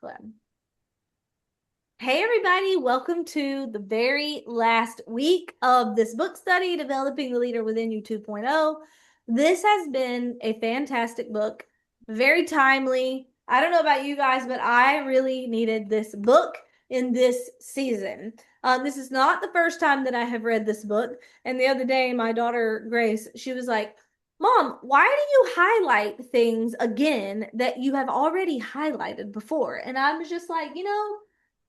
Club. Hey, everybody, welcome to the very last week of this book study, Developing the Leader Within You 2.0. This has been a fantastic book, very timely. I don't know about you guys, but I really needed this book in this season. This is not the first time that I have read this book. And the other day, my daughter Grace, she was like, Mom, why do you highlight things again that you have already highlighted before? And I was just like,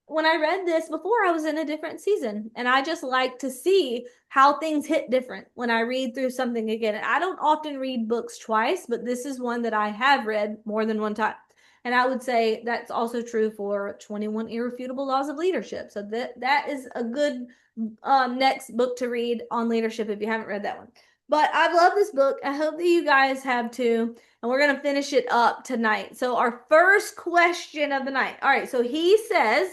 when I read this before, I was in a different season. And I just like to see how things hit different when I read through something again. I don't often read books twice, but this is one that I have read more than one time. And I would say that's also true for 21 Irrefutable Laws of Leadership. So that is a good next book to read on leadership if you haven't read that one. But I love this book. I hope that you guys have too. And we're going to finish it up tonight. So, our first question of the night. All right. So, he says,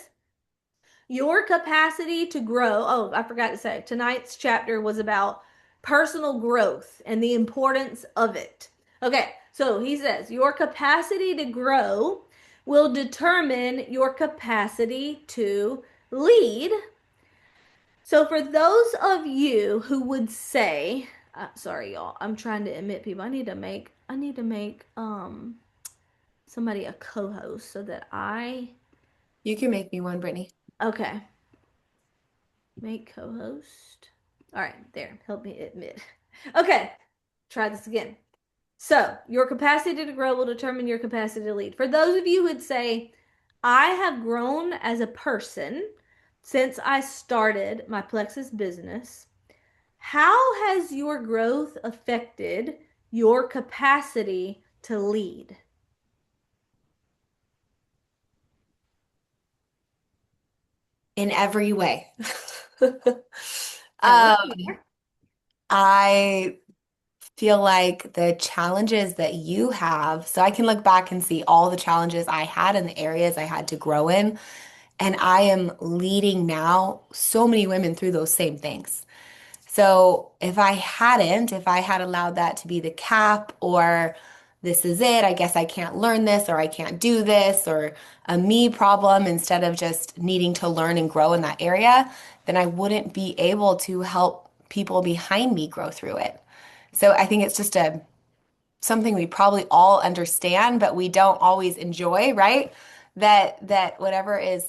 your capacity to grow. Oh, I forgot to say, tonight's chapter was about personal growth and the importance of it. Okay. So, he says, your capacity to grow will determine your capacity to lead. So for those of you who would say, sorry y'all, I'm trying to admit people. I need to make somebody a co-host so that I You can make me one, Brittany. okay, make co-host. All right, there. Help me admit. Okay, try this again. So, your capacity to grow will determine your capacity to lead. For those of you who would say, I have grown as a person since I started my Plexus business. How has your growth affected your capacity to lead? In every way. Tell us Um, more. I feel like the challenges that you have, so I can look back and see all the challenges I had and the areas I had to grow in. And I am leading now so many women through those same things. So if I had allowed that to be the cap, or this is it, I guess I can't learn this, or I can't do this, or a me problem, instead of just needing to learn and grow in that area, then I wouldn't be able to help people behind me grow through it. So I think it's just a something we probably all understand, but we don't always enjoy, right? That whatever is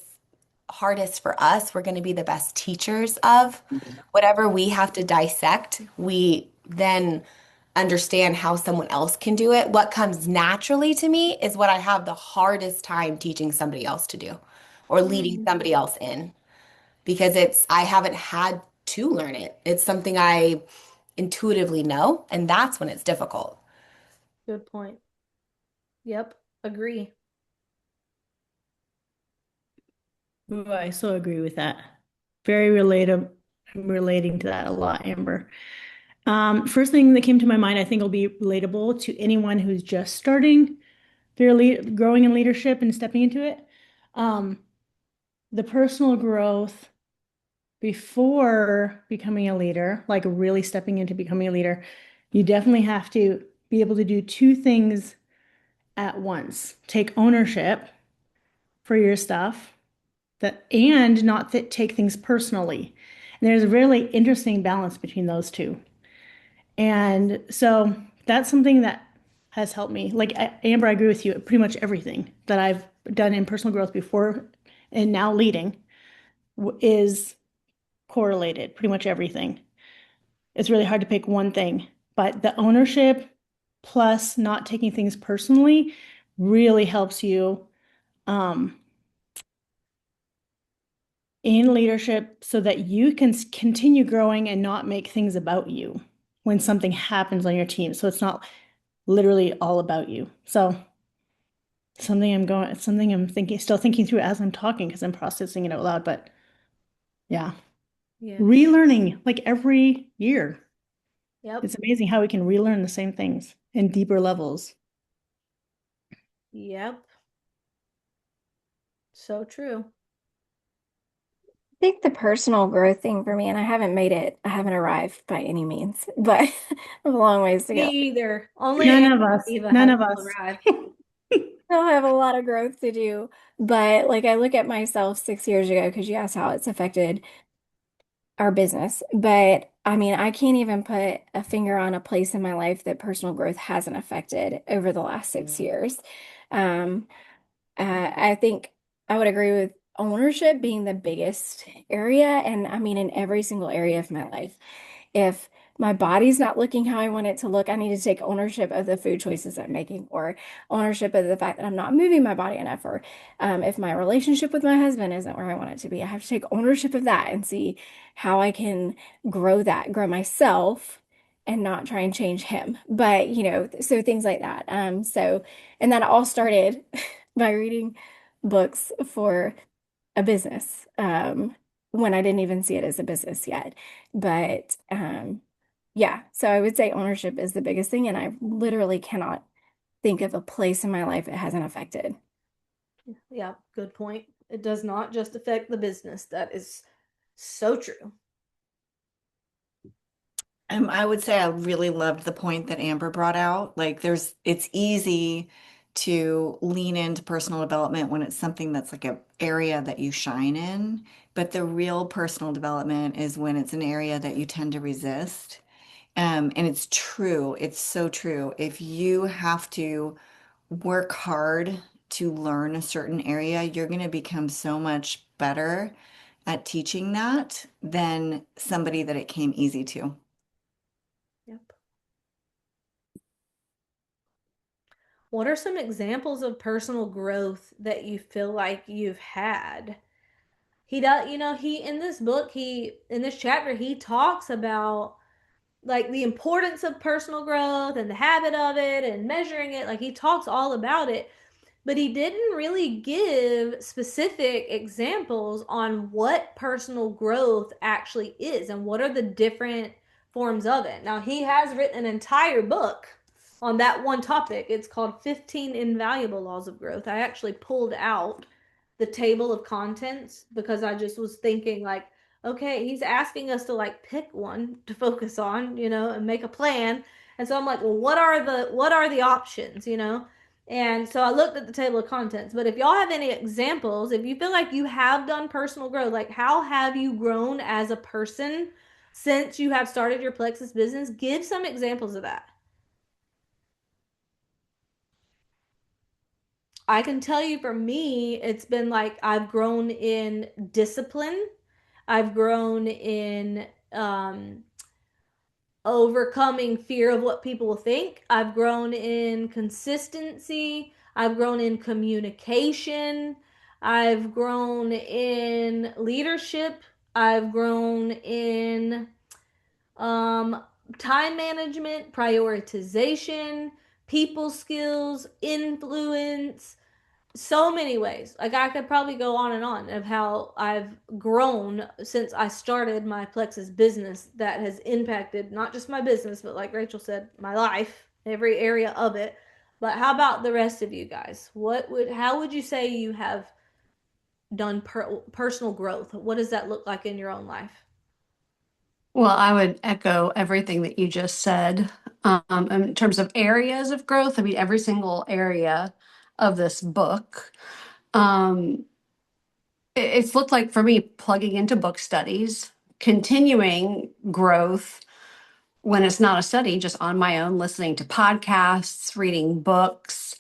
hardest for us, we're going to be the best teachers of. Whatever we have to dissect, we then understand how someone else can do it. What comes naturally to me is what I have the hardest time teaching somebody else to do or leading Mm, somebody else in, because I haven't had to learn it. It's something I intuitively know, and that's when it's difficult. good point. Yep, agree. Ooh, I so agree with that. Very relatable. I'm relating to that a lot, Amber. First thing that came to my mind, I think will be relatable to anyone who's just starting their growing in leadership and stepping into it. Um, the personal growth before becoming a leader, like really stepping into becoming a leader, you definitely have to be able to do two things at once. Take ownership for your stuff that and not take things personally. And there's a really interesting balance between those two. And so that's something that has helped me. Like Amber, I agree with you. Pretty much everything that I've done in personal growth before and now leading is correlated. Pretty much everything. It's really hard to pick one thing, but the ownership plus not taking things personally really helps you um, in leadership so that you can continue growing and not make things about you when something happens on your team. So it's not literally all about you. So something I'm thinking, still thinking through as I'm talking because I'm processing it out loud. But yeah, Yes. relearning like every year. Yep. It's amazing how we can relearn the same things in deeper levels. Yep. So true. Think the personal growth thing for me, and I haven't arrived by any means, but I have a long ways to Me go. either. Only None Anna of and us, Eva none have of us. arrived. still have a lot of growth to do. But like I look at myself 6 years ago, because you asked how it's affected our business. But I mean, I can't even put a finger on a place in my life that personal growth hasn't affected over the last 6 years. Um, I think I would agree with ownership being the biggest area. And I mean, in every single area of my life. If my body's not looking how I want it to look, I need to take ownership of the food choices I'm making, or ownership of the fact that I'm not moving my body enough, or if my relationship with my husband isn't where I want it to be, I have to take ownership of that and see how I can grow that, grow myself, and not try and change him. But, so things like that. And that all started by reading books for a business, when I didn't even see it as a business yet. But yeah, so I would say ownership is the biggest thing, and I literally cannot think of a place in my life it hasn't affected. Yeah, good point. It does not just affect the business. That is so true. I would say I really loved the point that Amber brought out. Like it's easy to lean into personal development when it's something that's like an area that you shine in, but the real personal development is when it's an area that you tend to resist. And it's true. It's so true. If you have to work hard to learn a certain area, you're going to become so much better at teaching that than somebody that it came easy to. Yep. What are some examples of personal growth that you feel like you've had? He does, he in this book, in this chapter, he talks about like the importance of personal growth and the habit of it and measuring it. Like he talks all about it, but he didn't really give specific examples on what personal growth actually is and what are the different forms of it. Now, he has written an entire book on that one topic. It's called 15 Invaluable Laws of Growth. I actually pulled out the table of contents because I just was thinking, like, okay, he's asking us to like pick one to focus on, and make a plan. And so I'm like, well, what are the options, And so I looked at the table of contents. But if y'all have any examples, if you feel like you have done personal growth, like how have you grown as a person since you have started your Plexus business? Give some examples of that. I can tell you for me, it's been like I've grown in discipline. I've grown in overcoming fear of what people will think. I've grown in consistency. I've grown in communication. I've grown in leadership. I've grown in um, time management, prioritization, people skills, influence, so many ways. Like I could probably go on and on of how I've grown since I started my Plexus business that has impacted not just my business, but like Rachel said, my life, every area of it. But how about the rest of you guys? How would you say you have done personal growth? What does that look like in your own life? Well, I would echo everything that you just said. In terms of areas of growth, I mean, every single area of this book. Um, it's looked like for me plugging into book studies, continuing growth when it's not a study, just on my own, listening to podcasts, reading books,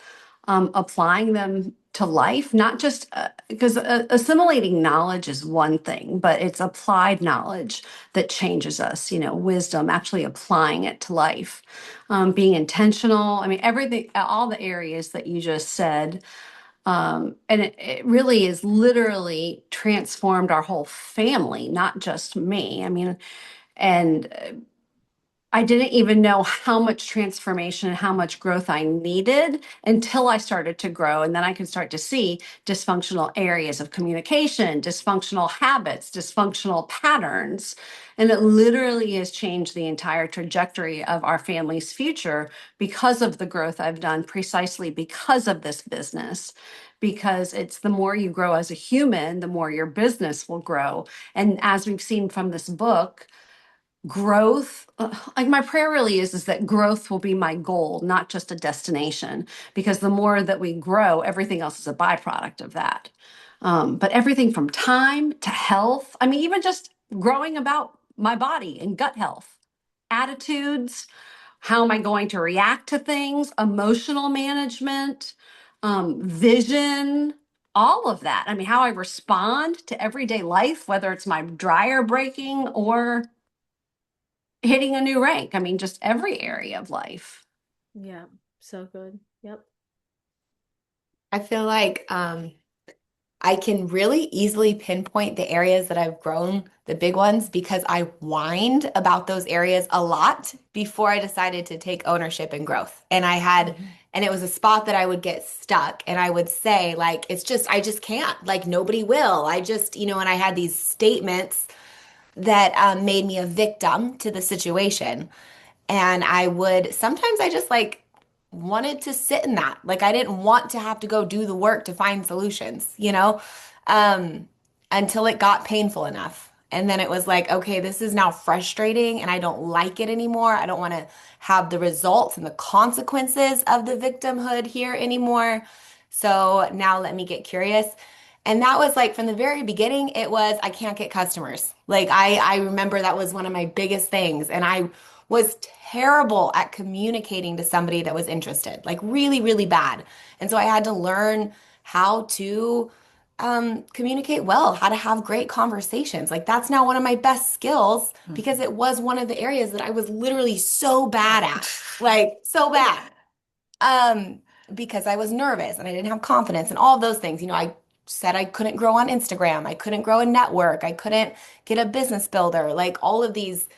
applying them to life, not just because assimilating knowledge is one thing, but it's applied knowledge that changes us, wisdom, actually applying it to life, being intentional. I mean, everything, all the areas that you just said. And it really is literally transformed our whole family, not just me. I mean, and I didn't even know how much transformation and how much growth I needed until I started to grow. And then I could start to see dysfunctional areas of communication, dysfunctional habits, dysfunctional patterns. And it literally has changed the entire trajectory of our family's future because of the growth I've done, precisely because of this business. Because it's the more you grow as a human, the more your business will grow. And as we've seen from this book, growth, like my prayer really is that growth will be my goal, not just a destination, because the more that we grow, everything else is a byproduct of that. But everything from time to health, I mean, even just growing about my body and gut health, attitudes, how am I going to react to things, emotional management, vision, all of that. I mean, how I respond to everyday life, whether it's my dryer breaking or hitting a new rank. I mean, just every area of life. Yeah, so good. Yep. I feel like I can really easily pinpoint the areas that I've grown, the big ones, because I whined about those areas a lot before I decided to take ownership and growth. And it was a spot that I would get stuck and I would say, like, I just can't, like, nobody will. And I had these statements that made me a victim to the situation. And sometimes I just like wanted to sit in that. Like I didn't want to have to go do the work to find solutions, um, until it got painful enough. And then it was like, okay, this is now frustrating and I don't like it anymore. I don't want to have the results and the consequences of the victimhood here anymore. So now let me get curious. And that was like from the very beginning, it was I can't get customers. Like I remember that was one of my biggest things. And I was terrible at communicating to somebody that was interested, like really, really bad. And so I had to learn how to communicate well, how to have great conversations. Like that's now one of my best skills because it was one of the areas that I was literally so bad at, like so bad. Because I was nervous and I didn't have confidence and all of those things. I said I couldn't grow on Instagram. I couldn't grow a network. I couldn't get a business builder. Like all of these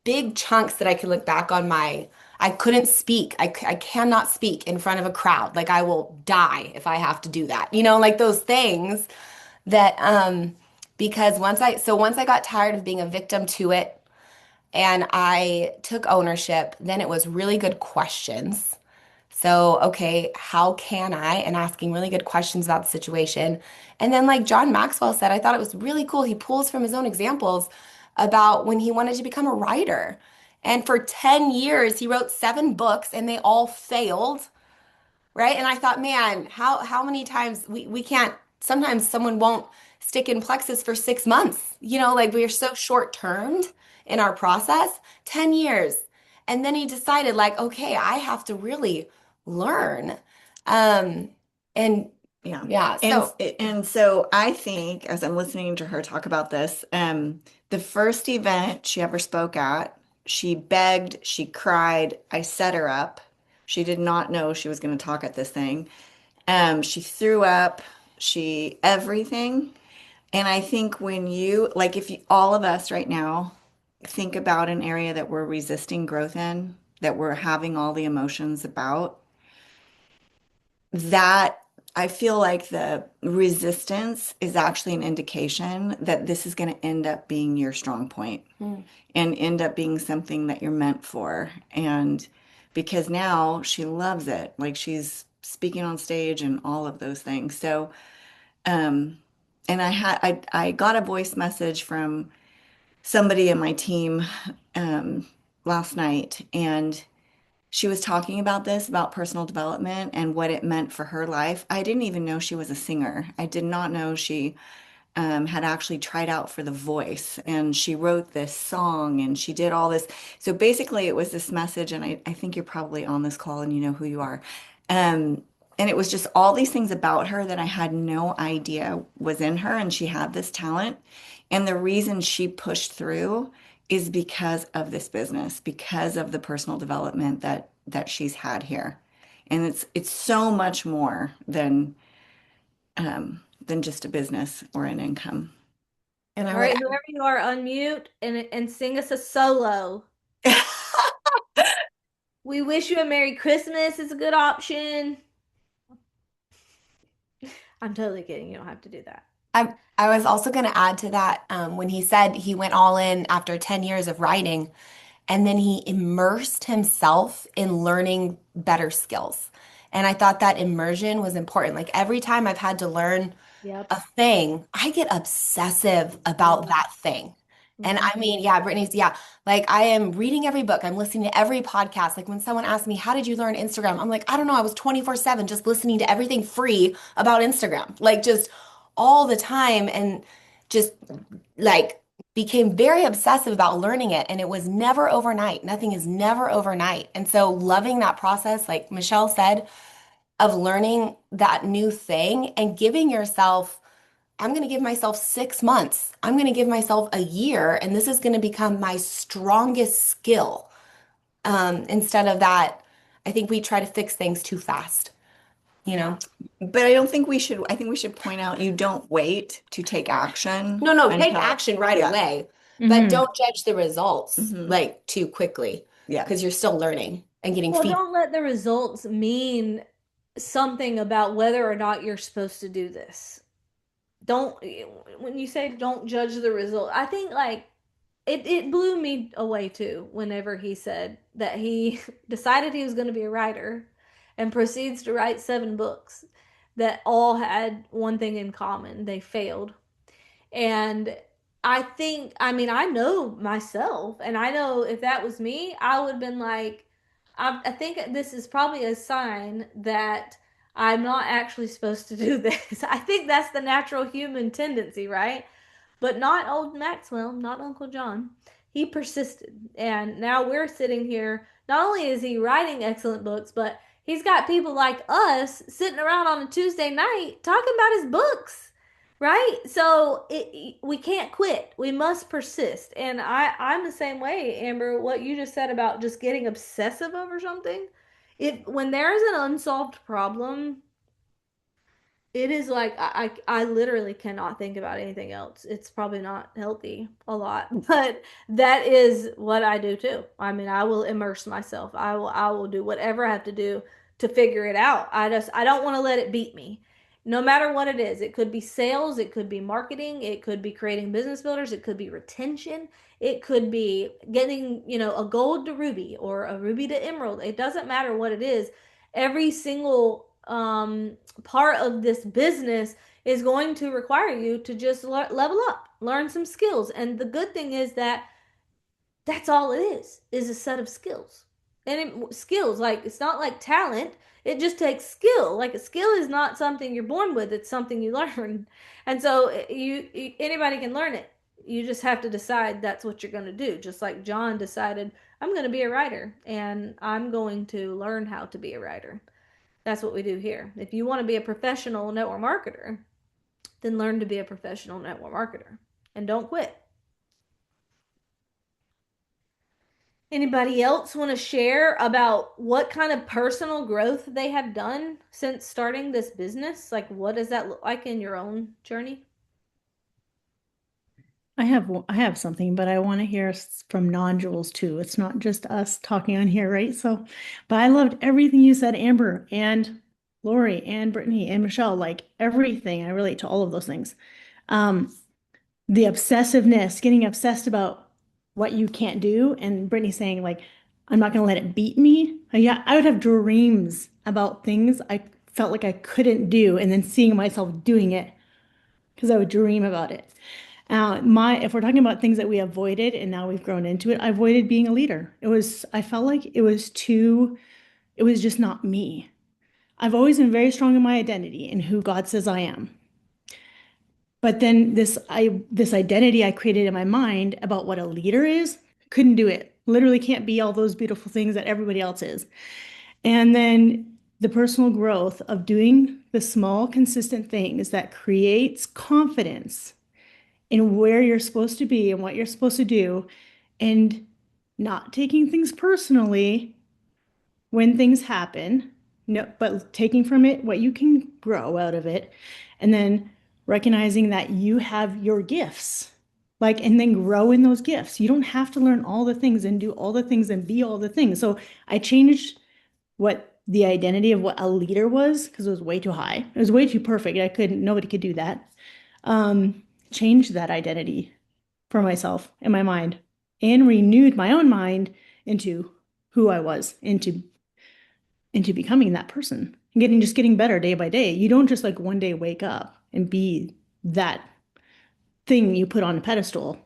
big chunks that I could look back on I couldn't speak. I cannot speak in front of a crowd. Like I will die if I have to do that. Like those things that, because once I got tired of being a victim to it and I took ownership, then it was really good questions. So, okay, how can I? And asking really good questions about the situation. And then, like John Maxwell said, I thought it was really cool. He pulls from his own examples about when he wanted to become a writer. And for 10 years, he wrote 7 books and they all failed, right? And I thought, man, how many times we can't, sometimes someone won't stick in Plexus for 6 months, like we're so short-termed in our process, 10 years. And then he decided like, okay, I have to really learn. And Yeah. yeah, And so I think as I'm listening to her talk about this, the first event she ever spoke at, she begged, she cried, I set her up. She did not know she was going to talk at this thing. She threw up, everything. And I think when all of us right now think about an area that we're resisting growth in, that we're having all the emotions about, that I feel like the resistance is actually an indication that this is going to end up being your strong point Mm. and end up being something that you're meant for. And because now she loves it, like she's speaking on stage and all of those things. So, um, and I got a voice message from somebody in my team, last night, and she was talking about this, about personal development and what it meant for her life. I didn't even know she was a singer. I did not know she had actually tried out for The Voice, and she wrote this song and she did all this. So basically, it was this message, and I think you're probably on this call and you know who you are. Um, and it was just all these things about her that I had no idea was in her, and she had this talent. And the reason she pushed through is because of this business, because of the personal development that she's had here. And it's so much more than just a business or an income. and I All would right, whoever you are, unmute and sing us a solo. We wish you a Merry Christmas is a good option. I'm totally kidding. You don't have to do that. I was also going to add to that when he said he went all in after 10 years of writing, and then he immersed himself in learning better skills. And I thought that immersion was important. Like every time I've had to learn Yep. a thing, I get obsessive about that thing. And Mhm. I mean, yeah, Brittany's, yeah, like I am reading every book, I'm listening to every podcast. Like when someone asks me, how did you learn Instagram? I'm like, I don't know, I was 24/7 just listening to everything free about Instagram, like just all the time, and just like became very obsessive about learning it. And it was never overnight. Nothing is never overnight. And so loving that process, like Michelle said, of learning that new thing and giving yourself, I'm going to give myself 6 months. I'm going to give myself a year, and this is going to become my strongest skill. Instead of that, I think we try to fix things too fast, you know? But I don't think we should, I think we should point out you don't wait to take action No, no, take until, action right yeah. away, but Mhm. don't judge the results Mhm. like too quickly Yeah. because you're still learning and getting Well, feedback. don't let the results mean something about whether or not you're supposed to do this. Don't, when you say don't judge the result, I think like it blew me away too whenever he said that he decided he was going to be a writer and proceeds to write 7 books that all had one thing in common: they failed. And I think, I mean, I know myself, and I know if that was me, I would have been like, I think this is probably a sign that I'm not actually supposed to do this. I think that's the natural human tendency, right? But not old Maxwell, not Uncle John. He persisted. And now we're sitting here. Not only is he writing excellent books, but he's got people like us sitting around on a Tuesday night talking about his books. Right? So we can't quit. We must persist. And I'm the same way, Amber. What you just said about just getting obsessive over something, when there's an unsolved problem, it is like I literally cannot think about anything else. It's probably not healthy a lot, but that is what I do too. I mean, I will immerse myself. I will do whatever I have to do to figure it out. I don't want to let it beat me. No matter what it is. It could be sales, it could be marketing, it could be creating business builders, it could be retention, it could be getting, a gold to ruby or a ruby to emerald. It doesn't matter what it is. Every single part of this business is going to require you to just level up, learn some skills. And the good thing is that that's all it is a set of skills. And skills, like, it's not like talent, it just takes skill. Like, a skill is not something you're born with, it's something you learn. And so anybody can learn it. You just have to decide that's what you're going to do. Just like John decided, I'm going to be a writer and I'm going to learn how to be a writer. That's what we do here. If you want to be a professional network marketer, then learn to be a professional network marketer and don't quit. Anybody else want to share about what kind of personal growth they have done since starting this business? Like, what does that look like in your own journey? I have something, but I want to hear from non-Jules too. It's not just us talking on here, right? So, but I loved everything you said, Amber and Lori and Brittany and Michelle, like everything. I relate to all of those things. The obsessiveness, getting obsessed about what you can't do, and Brittany saying like, I'm not going to let it beat me. Yeah, I would have dreams about things I felt like I couldn't do, and then seeing myself doing it because I would dream about it. If we're talking about things that we avoided and now we've grown into it, I avoided being a leader. I felt like it was just not me. I've always been very strong in my identity and who God says I am. But then this identity I created in my mind about what a leader is, couldn't do it. Literally can't be all those beautiful things that everybody else is. And then the personal growth of doing the small, consistent things that creates confidence in where you're supposed to be and what you're supposed to do, and not taking things personally when things happen, no, but taking from it what you can grow out of it, and then recognizing that you have your gifts, like, and then grow in those gifts. You don't have to learn all the things and do all the things and be all the things. So I changed what the identity of what a leader was because it was way too high. It was way too perfect. Nobody could do that. Changed that identity for myself in my mind and renewed my own mind into who I was, into becoming that person and getting better day by day. You don't just like one day wake up and be that thing you put on a pedestal.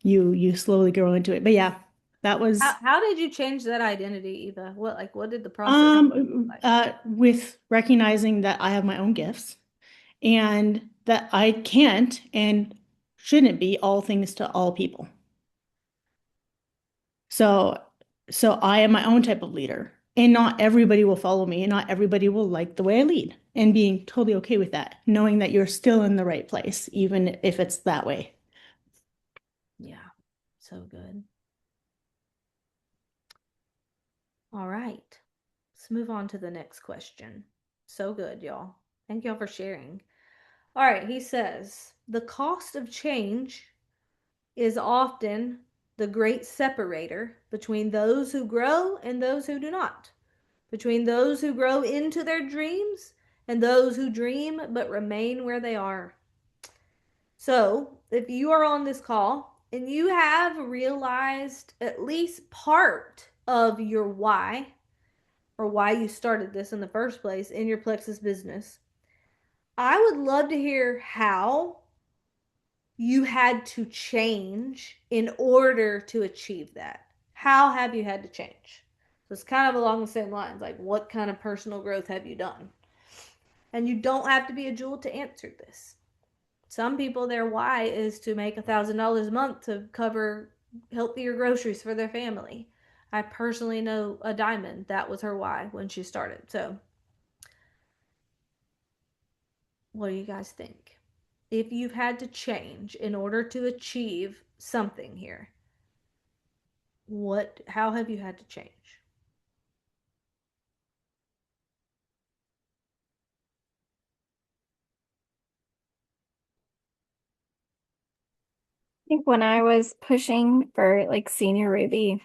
you slowly grow into it. But yeah, that was How did you change that identity, Eva? What did the process look like? with recognizing that I have my own gifts and that I can't and shouldn't be all things to all people. So I am my own type of leader, and not everybody will follow me, and not everybody will like the way I lead, and being totally okay with that, knowing that you're still in the right place, even if it's that way. Yeah, so good. All right, let's move on to the next question. So good, y'all. Thank y'all for sharing. All right, he says, the cost of change is often the great separator between those who grow and those who do not, between those who grow into their dreams and those who dream but remain where they are. So, if you are on this call and you have realized at least part of your why, or why you started this in the first place in your Plexus business, I would love to hear how you had to change in order to achieve that. How have you had to change? So it's kind of along the same lines, like what kind of personal growth have you done? And you don't have to be a jewel to answer this. Some people, their why is to make $1,000 a month to cover healthier groceries for their family. I personally know a diamond that was her why when she started. So, what do you guys think? If you've had to change in order to achieve something here, how have you had to change? I think when I was pushing for like senior Ruby,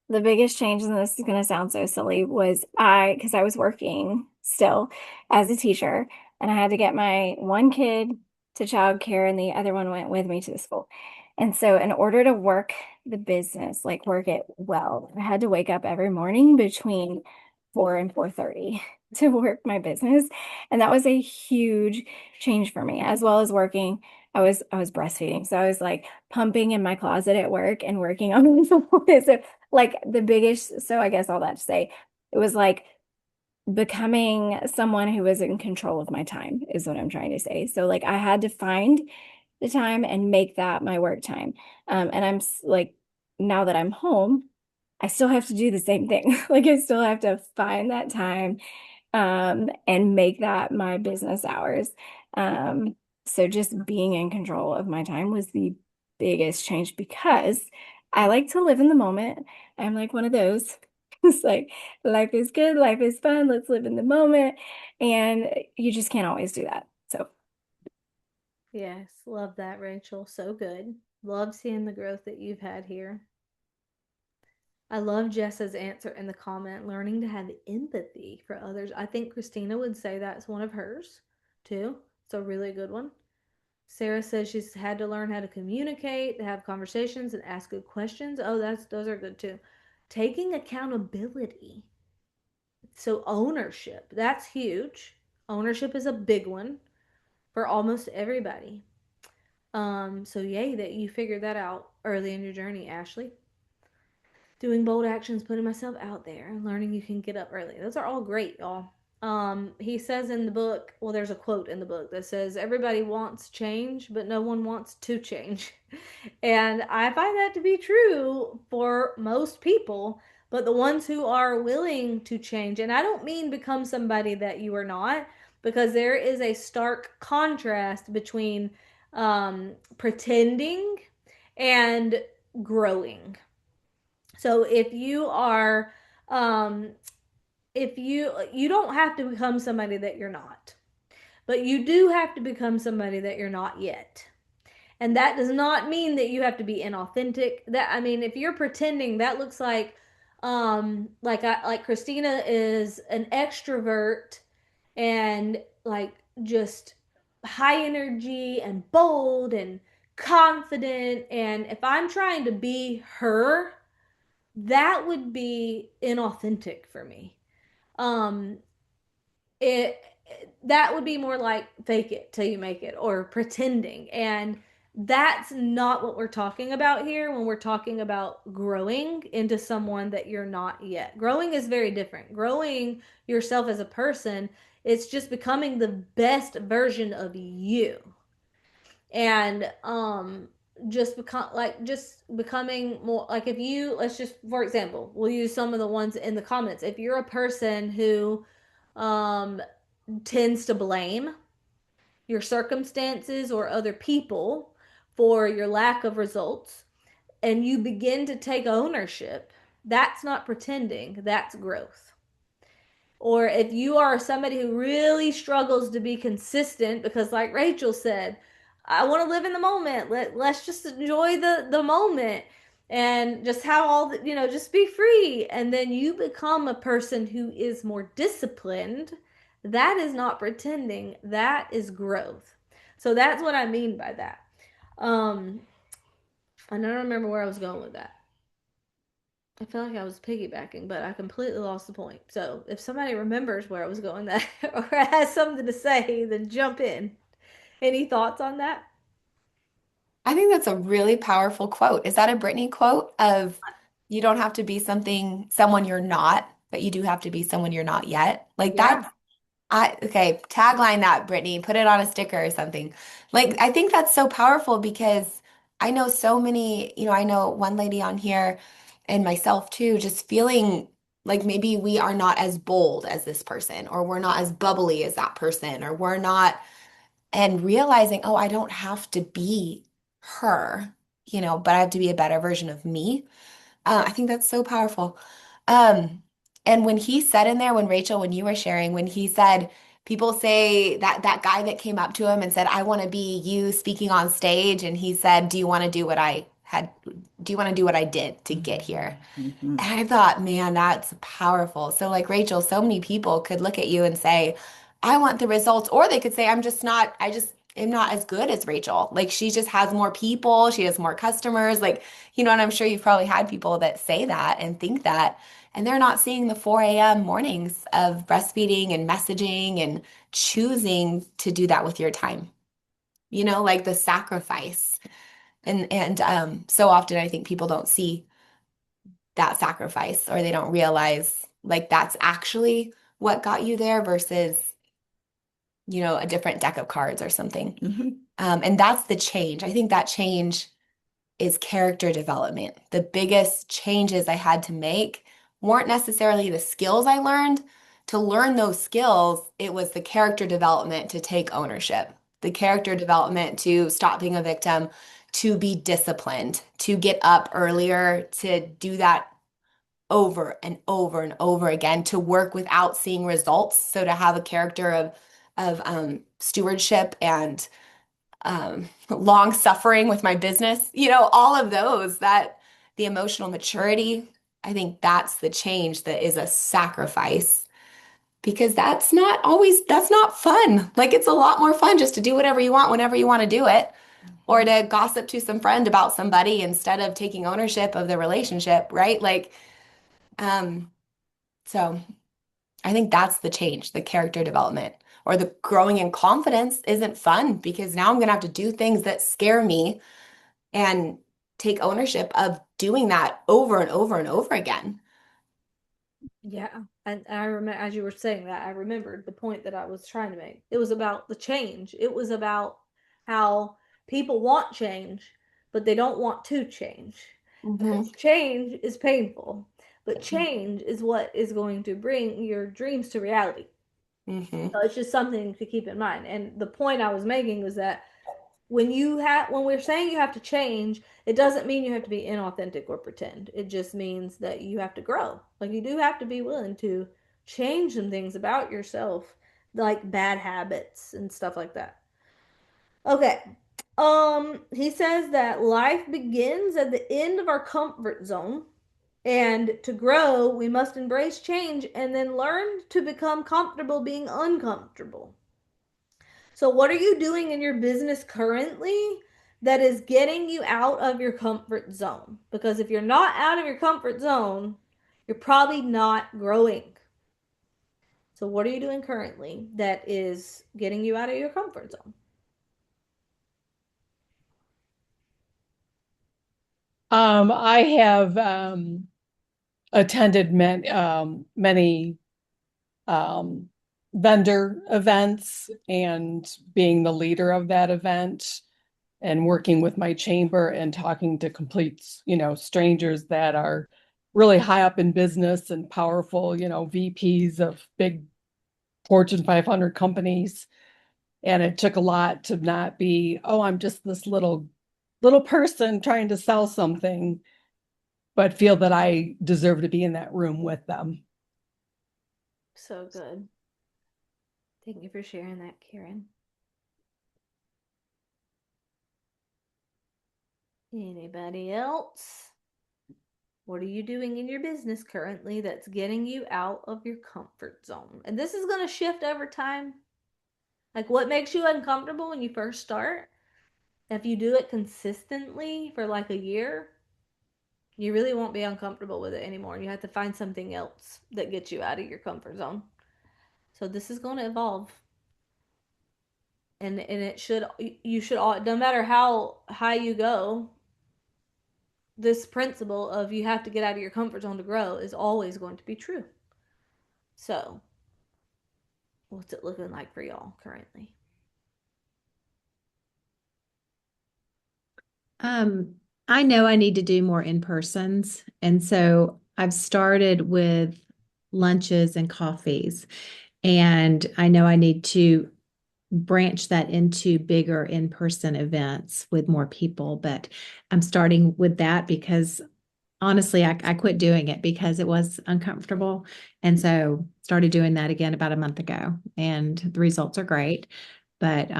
the biggest change, and this is going to sound so silly, was because I was working still as a teacher, and I had to get my one kid to childcare, and the other one went with me to the school. And so, in order to work the business, like work it well, I had to wake up every morning between 4 and 4:30 to work my business. And that was a huge change for me, as well as working. I was breastfeeding. So I was like pumping in my closet at work and working on it. So like the biggest, so I guess all that to say, it was like becoming someone who was in control of my time is what I'm trying to say. So like I had to find the time and make that my work time. And like, now that I'm home, I still have to do the same thing. Like I still have to find that time, and make that my business hours. So just being in control of my time was the biggest change because I like to live in the moment. I'm like one of those. It's like life is good, life is fun, let's live in the moment. And you just can't always do that. So Yes, love that, Rachel. So good. Love seeing the growth that you've had here. I love Jessa's answer in the comment, learning to have empathy for others. I think Christina would say that's one of hers too. It's a really good one. Sarah says she's had to learn how to communicate, to have conversations, and ask good questions. Oh, those are good too. Taking accountability. So ownership, that's huge. Ownership is a big one for almost everybody. So yay that you figured that out early in your journey, Ashley. Doing bold actions, putting myself out there, and learning you can get up early. Those are all great, y'all. He says in the book, well, there's a quote in the book that says, everybody wants change, but no one wants to change. And I find that to be true for most people, but the ones who are willing to change, and I don't mean become somebody that you are not, because there is a stark contrast between pretending and growing. So if you are, if you don't have to become somebody that you're not, but you do have to become somebody that you're not yet. And that does not mean that you have to be inauthentic. That, I mean, if you're pretending, that looks like Christina is an extrovert and like just high energy and bold and confident. And if I'm trying to be her, that would be inauthentic for me. Um, it that would be more like fake it till you make it or pretending. And That's not what we're talking about here when we're talking about growing into someone that you're not yet. Growing is very different. Growing yourself as a person, it's just becoming the best version of you. And just becoming more like, if you, let's just, for example, we'll use some of the ones in the comments. If you're a person who um tends to blame your circumstances or other people for your lack of results, and you begin to take ownership, that's not pretending, that's growth. Or if you are somebody who really struggles to be consistent, because like Rachel said, I want to live in the moment. Let's just enjoy the moment and just have all the, just be free. And then you become a person who is more disciplined. That is not pretending. That is growth. So that's what I mean by that. Um, I don't remember where I was going with that. I feel like I was piggybacking, but I completely lost the point. So if somebody remembers where I was going that or has something to say, then jump in. Any thoughts on that? I think that's a really powerful quote. Is that a Brittany quote of you don't have to be someone you're not, but you do have to be someone you're not yet? Like Yeah. that, okay, tagline that, Brittany, put it on a sticker or something. Like, I think that's so powerful because I know so many, I know one lady on here and myself too, just feeling like maybe we are not as bold as this person, or we're not as bubbly as that person, or we're not, and realizing, oh, I don't have to be her, but I have to be a better version of me. I think that's so powerful. Um, and when he said in there, when you were sharing, when he said, people say that guy that came up to him and said, I want to be you speaking on stage, and he said, do you want to do what I had? Do you want to do what I did to get here? Mhm. And I thought, man, that's powerful. So, like Rachel, so many people could look at you and say, I want the results, or they could say, I just am not as good as Rachel. Like, she just has more people, she has more customers. Like, and I'm sure you've probably had people that say that and think that, and they're not seeing the 4 a.m. mornings of breastfeeding and messaging and choosing to do that with your time, like the sacrifice. And so often I think people don't see that sacrifice, or they don't realize like that's actually what got you there versus, a different deck of cards or something. Mhm. And that's the change. I think that change is character development. The biggest changes I had to make weren't necessarily the skills I learned. To learn those skills, it was the character development to take ownership, the character development to stop being a victim, to be disciplined, to get up earlier, to do that over and over and over again, to work without seeing results. So to have a character of stewardship and long suffering with my business, all of those, that the emotional maturity, I think that's the change that is a sacrifice, because that's not fun. Like, it's a lot more fun just to do whatever you want whenever you want to do it, or to gossip to some friend about somebody instead of taking ownership of the relationship, right? Like, um, so I think that's the change, the character development. Or the growing in confidence isn't fun because now I'm going to have to do things that scare me and take ownership of doing that over and over and over again. Yeah. And I remember, as you were saying that, I remembered the point that I was trying to make. It was about the change. It was about how people want change, but they don't want to change. Hmm. Because change is painful, but change is what is going to bring your dreams to reality. Hmm. So it's just something to keep in mind. And the point I was making was that when we're saying you have to change, it doesn't mean you have to be inauthentic or pretend. It just means that you have to grow. Like, you do have to be willing to change some things about yourself, like bad habits and stuff like that. Okay. He says that life begins at the end of our comfort zone, and to grow, we must embrace change and then learn to become comfortable being uncomfortable. So, what are you doing in your business currently that is getting you out of your comfort zone? Because if you're not out of your comfort zone, you're probably not growing. So, what are you doing currently that is getting you out of your comfort zone? I have attended many um, vendor events and being the leader of that event and working with my chamber and talking to complete, strangers that are really high up in business and powerful, VPs of big Fortune 500 companies. And it took a lot to not be, oh, I'm just this little person trying to sell something, but feel that I deserve to be in that room with them. So good. Thank you for sharing that, Karen. Anybody else? What are you doing in your business currently that's getting you out of your comfort zone? And this is going to shift over time. Like what makes you uncomfortable when you first start? If you do it consistently for like a year, you really won't be uncomfortable with it anymore. You have to find something else that gets you out of your comfort zone. So this is going to evolve. And it should, you should all, no matter how high you go, this principle of you have to get out of your comfort zone to grow is always going to be true. So, what's it looking like for y'all currently? I know I need to do more in-persons, and so I've started with lunches and coffees, and I know I need to branch that into bigger in-person events with more people, but I'm starting with that because honestly, I quit doing it because it was uncomfortable. And so started doing that again about a month ago, and the results are great. But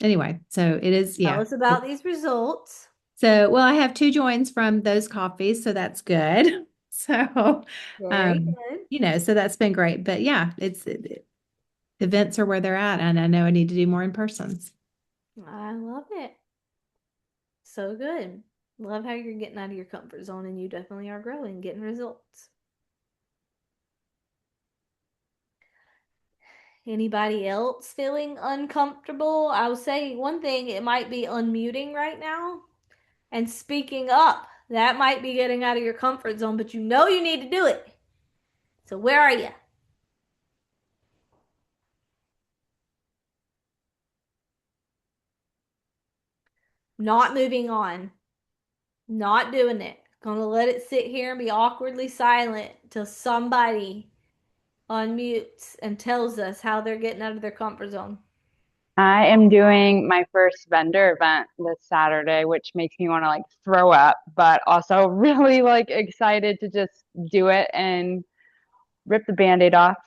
anyway, so it is, Tell yeah. us about these results. So, well, I have 2 joins from those coffees, so that's good. So, Very good. so that's been great. But yeah, events are where they're at, and I know I need to do more in persons. I love it. So good. Love how you're getting out of your comfort zone and you definitely are growing, getting results. Anybody else feeling uncomfortable? I will say one thing, it might be unmuting right now and speaking up. That might be getting out of your comfort zone, but you know you need to do it. So where are you? Not moving on. Not doing it. Gonna let it sit here and be awkwardly silent till somebody unmutes and tells us how they're getting out of their comfort zone. I am doing my first vendor event this Saturday, which makes me want to like throw up, but also really like excited to just do it and rip the band-aid off.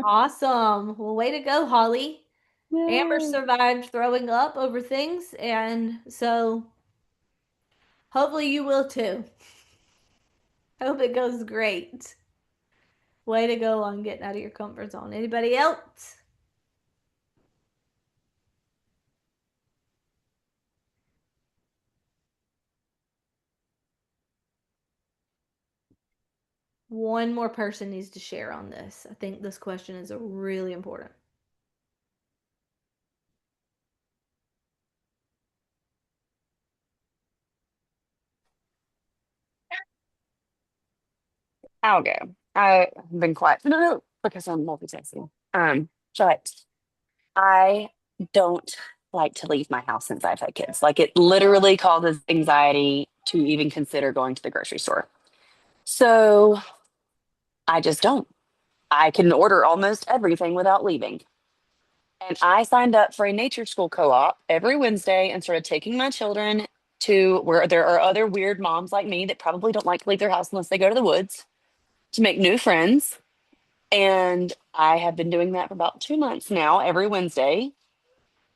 Awesome. Well, way to go, Holly. Amber Yay. survived throwing up over things, and so hopefully you will too. I hope it goes great. Way to go on getting out of your comfort zone. Anybody else? One more person needs to share on this. I think this question is really important. I'll go. I've been quiet. No, because I'm multitasking. But I don't like to leave my house since I've had kids. Like it literally causes anxiety to even consider going to the grocery store. So I just don't. I can order almost everything without leaving. And I signed up for a nature school co-op every Wednesday and started taking my children to where there are other weird moms like me that probably don't like to leave their house unless they go to the woods to make new friends. And I have been doing that for about 2 months now, every Wednesday,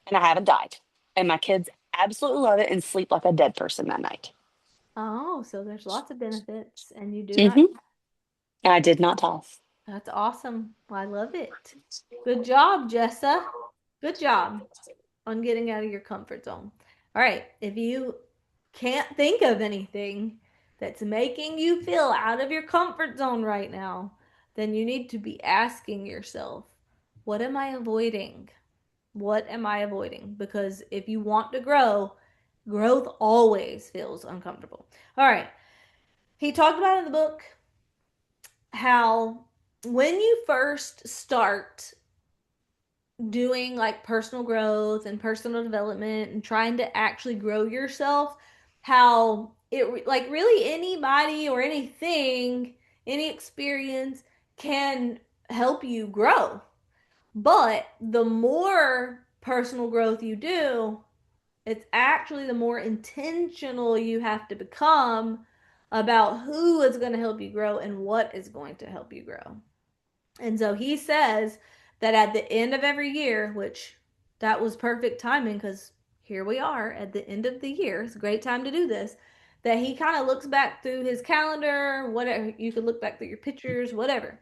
and I haven't died. And my kids absolutely love it and sleep like a dead person that night. Oh, so there's lots of benefits, and you do not. Mm-hmm. I did not toss. That's awesome. I love it. Good job, Jessa. Good job on getting out of your comfort zone. All right, if you can't think of anything that's making you feel out of your comfort zone right now, then you need to be asking yourself, what am I avoiding? What am I avoiding? Because if you want to grow, Growth always feels uncomfortable. All right. He talked about in the book how when you first start doing like personal growth and personal development and trying to actually grow yourself, how it like really anybody or anything, any experience can help you grow. But the more personal growth you do, it's actually the more intentional you have to become about who is going to help you grow and what is going to help you grow. And so he says that at the end of every year, which that was perfect timing because here we are at the end of the year. It's a great time to do this. That he kind of looks back through his calendar, whatever, you could look back through your pictures, whatever.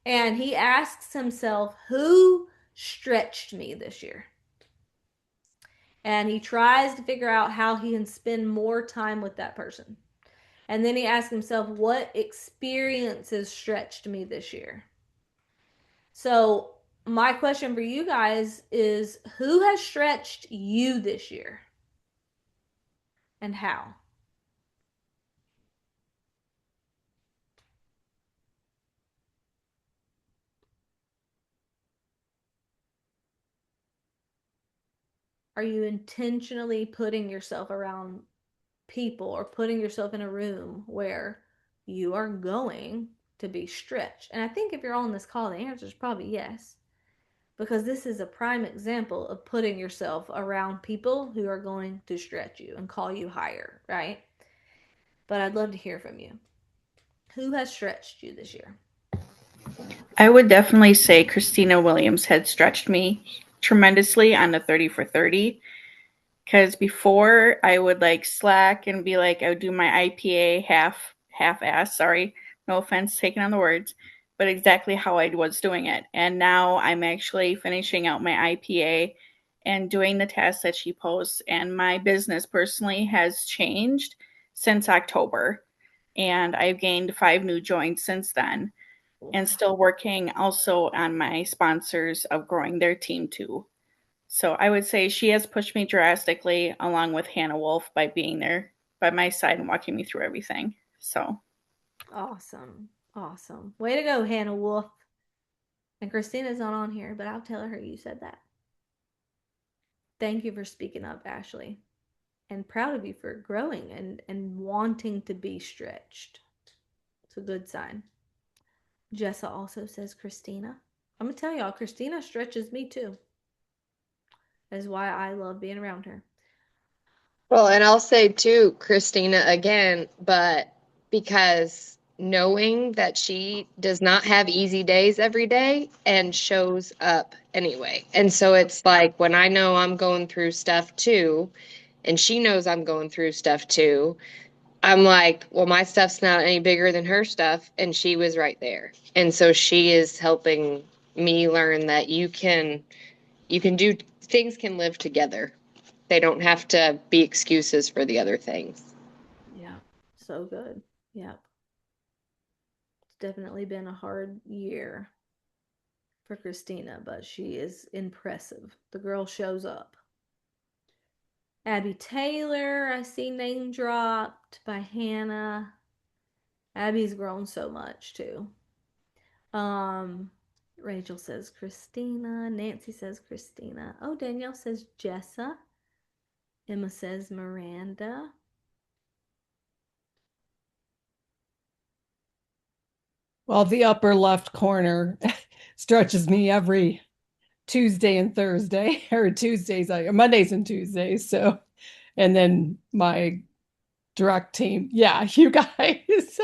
And he asks himself, who stretched me this year? And he tries to figure out how he can spend more time with that person. And then he asks himself, what experiences stretched me this year? So, my question for you guys is, who has stretched you this year? And how? Are you intentionally putting yourself around people or putting yourself in a room where you are going to be stretched? And I think if you're on this call, the answer is probably yes. Because this is a prime example of putting yourself around people who are going to stretch you and call you higher, right? But I'd love to hear from you. Who has stretched you this year? I would definitely say Christina Williams had stretched me tremendously on the 30 for 30. Because before I would like slack and be like, I would do my IPA half-ass, sorry, no offense taken on the words, but exactly how I was doing it. And now I'm actually finishing out my IPA and doing the tasks that she posts. And my business personally has changed since October. And I've gained 5 new joins since then. And still working also on my sponsors of growing their team too. So I would say she has pushed me drastically, along with Hannah Wolf, by being there by my side and walking me through everything. So awesome. Awesome. Way to go, Hannah Wolf. And Christina's not on here, but I'll tell her you said that. Thank you for speaking up, Ashley. And proud of you for growing and wanting to be stretched. It's a good sign. Jessa also says Christina. I'm going to tell y'all, Christina stretches me too. That's why I love being around her. Well, and I'll say too, Christina again, but because knowing that she does not have easy days every day and shows up anyway. And so it's like when I know I'm going through stuff too, and she knows I'm going through stuff too, I'm like, well, my stuff's not any bigger than her stuff, and she was right there. And so she is helping me learn that you can do things can live together. They don't have to be excuses for the other things. Yeah, so good. Yep. It's definitely been a hard year for Christina, but she is impressive. The girl shows up. Abby Taylor, I see name dropped by Hannah. Abby's grown so much too. Rachel says Christina. Nancy says Christina. Oh, Danielle says Jessa. Emma says Miranda. Well, the upper left corner stretches me every Tuesday and Thursday, or Mondays and Tuesdays. So, and then my direct team. Yeah, you guys.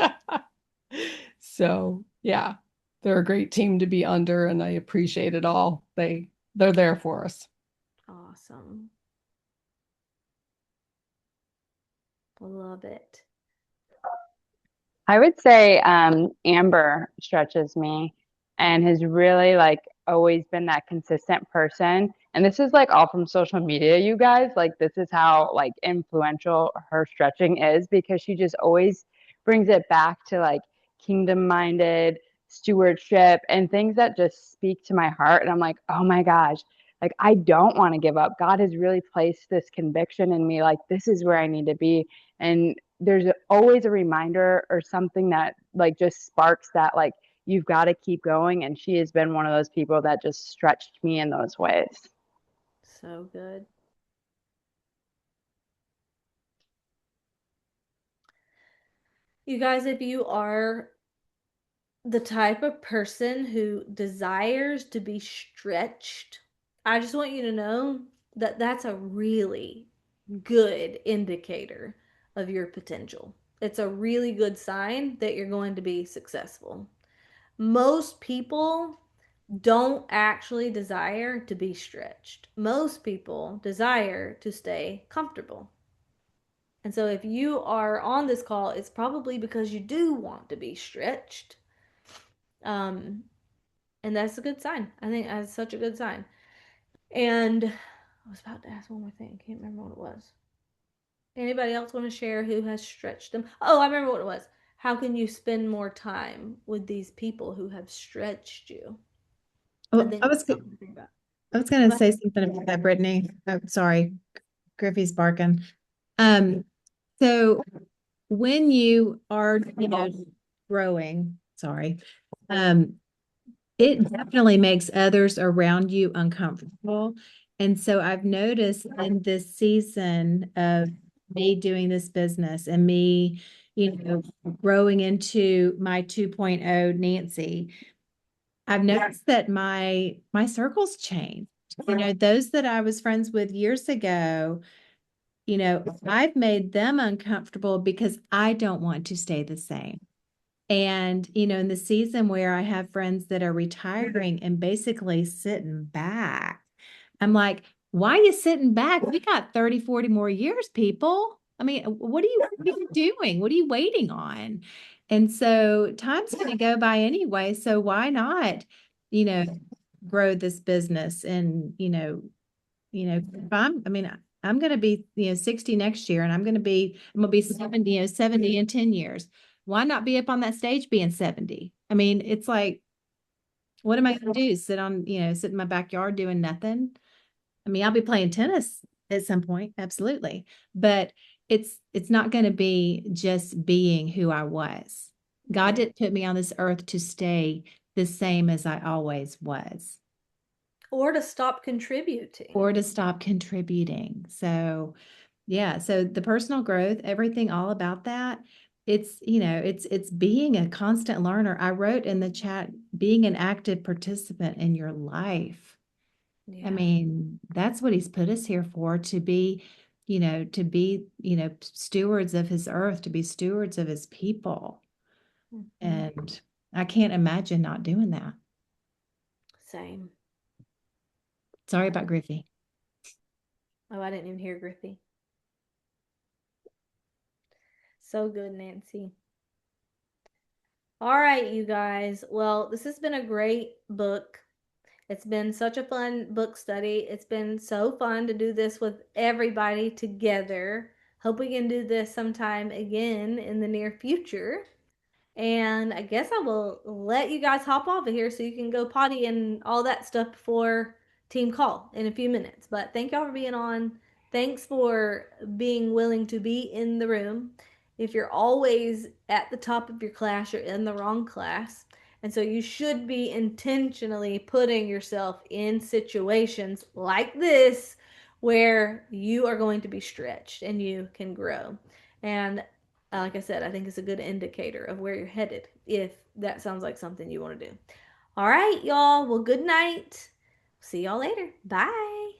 So yeah, they're a great team to be under, and I appreciate it all. They're there for us. Awesome. Love it. I would say Amber stretches me and has really like always been that consistent person. And this is like all from social media, you guys. Like this is how like influential her stretching is, because she just always brings it back to like kingdom-minded stewardship and things that just speak to my heart. And I'm like, oh my gosh, like I don't want to give up. God has really placed this conviction in me, like this is where I need to be. And there's always a reminder or something that like just sparks that like you've got to keep going. And she has been one of those people that just stretched me in those ways. So good. You guys, if you are the type of person who desires to be stretched, I just want you to know that that's a really good indicator of your potential. It's a really good sign that you're going to be successful. Most people don't actually desire to be stretched. Most people desire to stay comfortable. And so if you are on this call, it's probably because you do want to be stretched. And that's a good sign. I think that's such a good sign. And I was about to ask one more thing. I can't remember what it was. Anybody else want to share who has stretched them? Oh, I remember what it was. How can you spend more time with these people who have stretched you? Oh, And then I was something to think about. going to say something about that, Brittany. Oh, sorry, Griffey's barking. So when you are, growing, sorry, it definitely makes others around you uncomfortable. And so I've noticed in this season of me doing this business and me, growing into my 2.0 Nancy, I've noticed that my circles changed. Those that I was friends with years ago, I've made them uncomfortable because I don't want to stay the same. And, in the season where I have friends that are retiring and basically sitting back, I'm like, why are you sitting back? We got 30, 40 more years, people. I mean, what are you doing? What are you waiting on? And so time's going to go by anyway. So why not, grow this business? And, if I'm going to be, 60 next year and I'm going to be 70, 70 in 10 years. Why not be up on that stage being 70? I mean, it's like, what am I going to do? Sit in my backyard doing nothing? I mean, I'll be playing tennis at some point, absolutely. But it's not going to be just being who I was. God didn't put me on this earth to stay the same as I always was. Or to stop contributing. So, yeah. So the personal growth, everything all about that. It's being a constant learner. I wrote in the chat, being an active participant in your life. Yeah. I mean, that's what he's put us here for, to be, stewards of his earth, to be stewards of his people. Mm-hmm. And I can't imagine not doing that. Same. Sorry about Griffey. Oh, I didn't even hear Griffey. So good, Nancy. All right, you guys. Well, this has been a great book. It's been such a fun book study. It's been so fun to do this with everybody together. Hope we can do this sometime again in the near future. And I guess I will let you guys hop off of here so you can go potty and all that stuff before team call in a few minutes. But thank y'all for being on. Thanks for being willing to be in the room. If you're always at the top of your class, you're in the wrong class. And so you should be intentionally putting yourself in situations like this where you are going to be stretched and you can grow. And like I said, I think it's a good indicator of where you're headed if that sounds like something you want to do. All right, y'all. Well, good night. See y'all later. Bye.